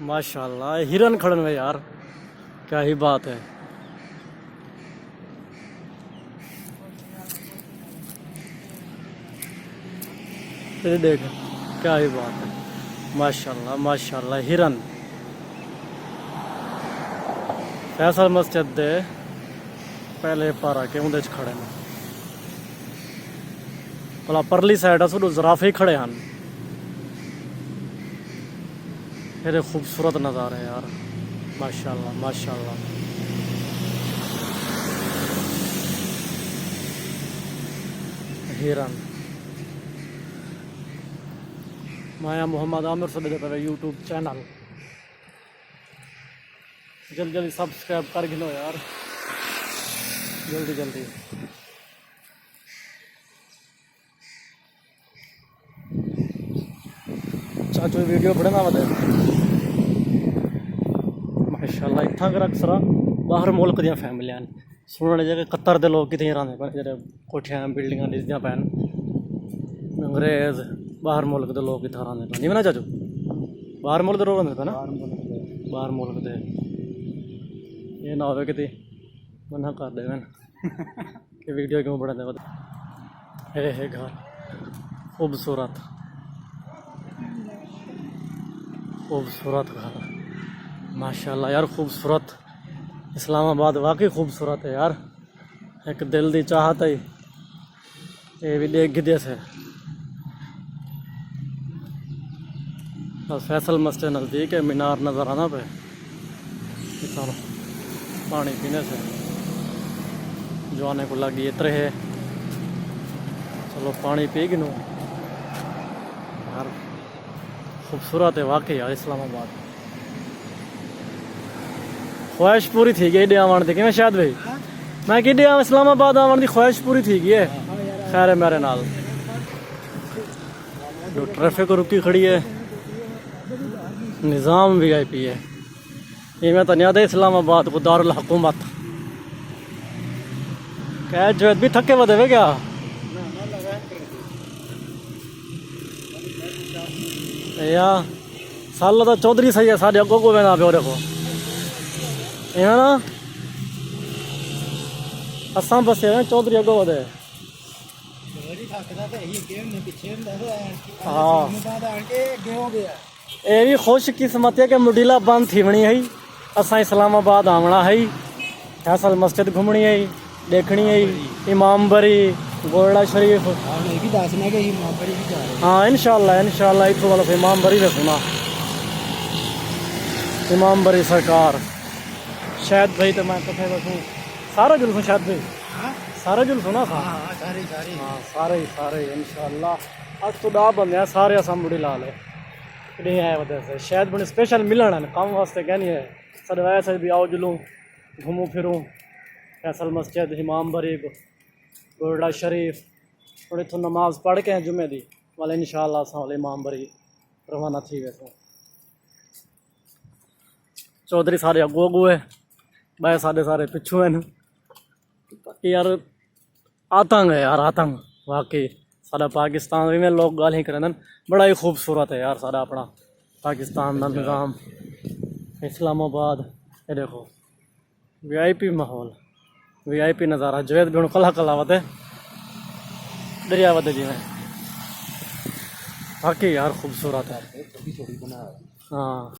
माशाल्लाह हिरन खड़न में यार, क्या ही बात है। ये देख, क्या ही बात है। माशाल्लाह माशाल्लाह हिरन। फैसल मस्जिद दे पहले पारा के उंदे च खड़े ने, भला परली साइड असू जराफे खड़े हैं। मेरे खूबसूरत नज़ारे यार, माशाल्लाह माशाल्लाह। हिरन माया मोहम्मद आमिर से दे पे यूट्यूब चैनल जल्दी जल्दी सब्सक्राइब कर गिनो यार, जल्दी जल्दी। चाचू वीडियो बढ़ना वध माशाल्लाह। इतना कर अक्सर बाहर मुल्क दियां फैमिलियां सुनने जगह कतर के लोग कितने रहा जो कोठियां बिल्डिंग दिसदियां पैन, अंग्रेज बाहर मुल्क के लोग कितना रहा नहीं ना चाचू, बाहर मुल्क लोग रहा ना, बाहर मुल्क के। ये ना हो कि मना कर दे कि वीडियो क्यों बढ़ा दे। है घर खूबसूरत खूबसूरत घर माशाल्लाह यार, खूबसूरत। इस्लामाबाद वाकई खूबसूरत है यार, एक दिल की चाहत है। ये भी देख गिदे से बस फैसल मस्जिद नज़दीक है, मीनार नज़र आना पे पानी पीने से जो आने को लगी इतरे है। चलो पानी पी गिनो यार, खूबसूरत है वाकई यार इस्लामाबाद। ख्वाहिश पूरी थी गई आवन की कि शायद भाई मैं कि इस्लामाबाद आवन की ख्वाहिश पूरी थी गई है। खैर है मेरे नाल जो ट्रैफिक रुकी खड़ी है, निज़ाम VIP है। इवें तो नहीं आता इस्लामाबाद को दारुल हुकूमत। क्या जुवैद भी थके वधे वे क्या? या साल तो चौधरी सही है, साढ़े अगो को ना पे देखो है ना, असा बस चौधरी अगो वधे। हाँ ये भी खुश किस्मत है कि मुडीला बंद थी बनी है। असा इस्लामाबाद आवना है, फैसल मस्जिद घूमनी है, देखनी है, इमाम बरी गोरड़ा शरीफ। हाँ इंशाल्लाह इंशाल्लाह इतों वाला इमाम बरी भी सुना, इमाम बरी सरकार शायद भाई। तो मैं कथे बसूँ सारा जुल्फ शायद भाई, सारा जुल्फ सुना था। हाँ सारे सारे इंशाल्लाह। अज तो 10 बंदे सारे असा मुड़ी ला ले नहीं है वजह से शायद बड़े स्पेशल मिलन है काम वास्ते कहनी है। सर वैसे भी आओ जुलूँ घूमूँ फिरूँ फैसल मस्जिद, इमाम बरी गोरड़ा शरीफ थोड़ी तो नमाज पढ़ के जुमे दी वाले इंशाल्लाह असां इमाम बरी रवाना थी। वैसे चौधरी सारे अगो अगो है, बाय साढ़े सारे पिछू हैं यार। आतंक है यार, आतंक वाकई। सारा पाकिस्तान में लोग गाल ही करें, बड़ा ही खूबसूरत है यार सारा अपना पाकिस्तान का निज़ाम। इस्लामाबाद ये देखो VIP माहौल, VIP नज़ारा। जुवैद भी कला कला वते दरिया वते जी में बाकी यार खूबसूरत है। हाँ